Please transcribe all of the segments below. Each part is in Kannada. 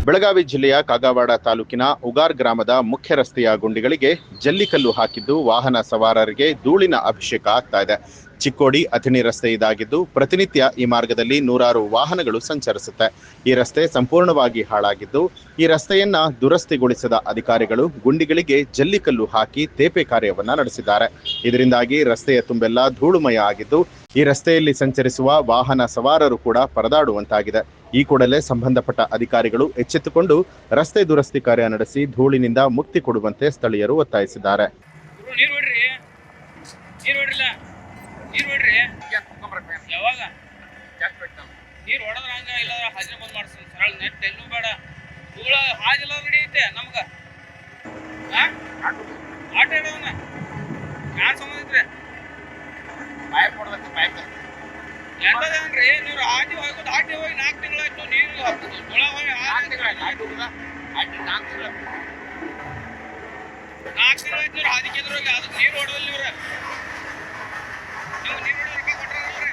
ಬೆಳಗಾವಿ ಜಿಲ್ಲೆಯ ಕಾಗವಾಡ ತಾಲೂಕಿನ ಉಗಾರ್ ಗ್ರಾಮದ ಮುಖ್ಯ ರಸ್ತೆಯ ಗುಂಡಿಗಳಿಗೆ ಜಲ್ಲಿಕಲ್ಲು ಹಾಕಿದ್ದು ವಾಹನ ಸವಾರರಿಗೆ ಧೂಳಿನ ಅಭಿಷೇಕ ಆಗ್ತಾ ಇದೆ. ಚಿಕ್ಕೋಡಿ ಅಥಣಿ ರಸ್ತೆ ಇದಾಗಿದ್ದು ಪ್ರತಿನಿತ್ಯ ಈ ಮಾರ್ಗದಲ್ಲಿ ನೂರಾರು ವಾಹನಗಳು ಸಂಚರಿಸುತ್ತೆ. ಈ ರಸ್ತೆ ಸಂಪೂರ್ಣವಾಗಿ ಹಾಳಾಗಿದ್ದು ಈ ರಸ್ತೆಯನ್ನ ದುರಸ್ತಿಗೊಳಿಸಿದ ಅಧಿಕಾರಿಗಳು ಗುಂಡಿಗಳಿಗೆ ಜಲ್ಲಿಕಲ್ಲು ಹಾಕಿ ತೇಪೆ ಕಾರ್ಯವನ್ನ ನಡೆಸಿದ್ದಾರೆ. ಇದರಿಂದಾಗಿ ರಸ್ತೆಯ ತುಂಬೆಲ್ಲ ಧೂಳುಮಯ ಆಗಿದ್ದು ಈ ರಸ್ತೆಯಲ್ಲಿ ಸಂಚರಿಸುವ ವಾಹನ ಸವಾರರು ಕೂಡ ಪರದಾಡುವಂತಾಗಿದೆ. ಈ ಕೂಡಲೇ ಸಂಬಂಧಪಟ್ಟ ಅಧಿಕಾರಿಗಳು ಎಚ್ಚೆತ್ತುಕೊಂಡು ರಸ್ತೆ ದುರಸ್ತಿ ಕಾರ್ಯ ನಡೆಸಿ ಧೂಳಿನಿಂದ ಮುಕ್ತಿ ಕೊಡುವಂತೆ ಸ್ಥಳೀಯರು ಒತ್ತಾಯಿಸಿದ್ದಾರೆ. ಎಂತದೇನ್ರಿ ನೀವು ಆದಿ ಹೋಗಿ 4 ತಿಂಗಳಾಯ್ತು ನೀರು ನಾಲ್ಕು ತಿಂಗಳಾಯ್ತು ನೀರು ಹಾದಿ ಕೆದ್ರೋಗಿ ಅದಕ್ಕೆ ನೀರು ಹೊಡೆದಿಲ್ಲ ಇವ್ರ. ನೀವು ನೀರು ಹೊಡೆದ ರೊಕ್ಕ ಕೊಟ್ಟಾರಲ್ರಿ,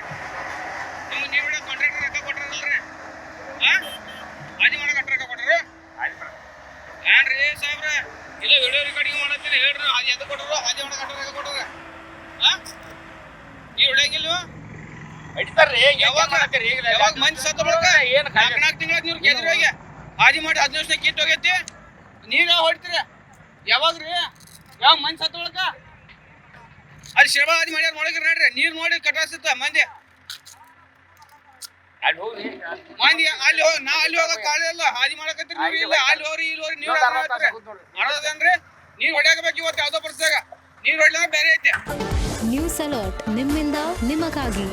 ನೀವು ನೀರು ಹೊಡೆದ ಕಾಂಟ್ರಾಕ್ಟರ್ ರೊಕ್ಕ ಕೊಟ್ಟಾರಲ್ರಿ, ಹಾದಿ ಮಾಡೋ ಕಟ್ಟ ರೊಕ್ಕ ಕೊಟ್ಟಾರ ಏನ್ರಿ ಸಾಹೇಬ್ರ? ಇಲ್ಲ ವಿಡಿಯೋ ರೆಕಾರ್ಡಿಂಗ್ ಮಾಡತ್ತೀರಿ ಹೇಳ್ರಿ, ಅದು ಎದ್ದು ಕೊಟ್ಟರು ಹಾದಿ ಮಾಡೋ ಕಟ್ಟ ರೊಕ್ಕ ಕೊಟ್ಟಾರ ಈ ಹೊಡೆಯಂಗಿಲ್ಲ ಯಾವಾಗ ಮಂದಿ ಸತ್ತ ಬಳಕ 4 ತಿಂಗಳ ನೀರು ಕೆದ್ರೋಗಿ ಹಾದಿ ಮಾಡಿ 15 ವರ್ಷ ಕಿತ್ತು ಹೋಗೈತಿ. ನೀವ್ ಹೊಡಿತೀರ ಯಾವಾಗ್ರಿ? ಯಾವ ಮಂದಿ ಸತ್ತ ಬಳಕ ಅಲ್ಲಿ ಶಿರಬಾ ಹಾದಿ ಮಾಡ್ಯಾರ ನೋಡಿದ್ರಿ ನೋಡ್ರಿ, ನೀರ್ ನೋಡಿ ಕಟಾಸಿತ್ತ ಮಂದಿ ಮಂದಿ ಅಲ್ಲಿ ಹೋಗಿ ನಾ ಅಲ್ಲಿ ಹೋಗಕ್ ಕಾಲಿಲ್ಲ ಹಾದಿ ಮಾಡಕತ್ರಿ ನೀವು ಇಲ್ಲ ಅಲ್ಲಿ ಹೋರಿ ಇಲ್ಲಿ ಹೋರಿ ನೀವ್ ಮಾಡೋದೇನ್ರಿ? ನೀರ್ ಹೊಡ್ಯಾಕಬೇಕು ಇವತ್ತು ಯಾವ್ದೋ ಪರಿಸ್ಥಿತಿಯಾಗ ನೀರ್ ಹೊಡ್ಲಿಲ್ಲ ಬೇರೆ ಐತೆ. ನ್ಯೂಸ್ ಅಲರ್ಟ್ ನಿಮ್ಮಿಂದ ನಿಮಗಾಗಿ.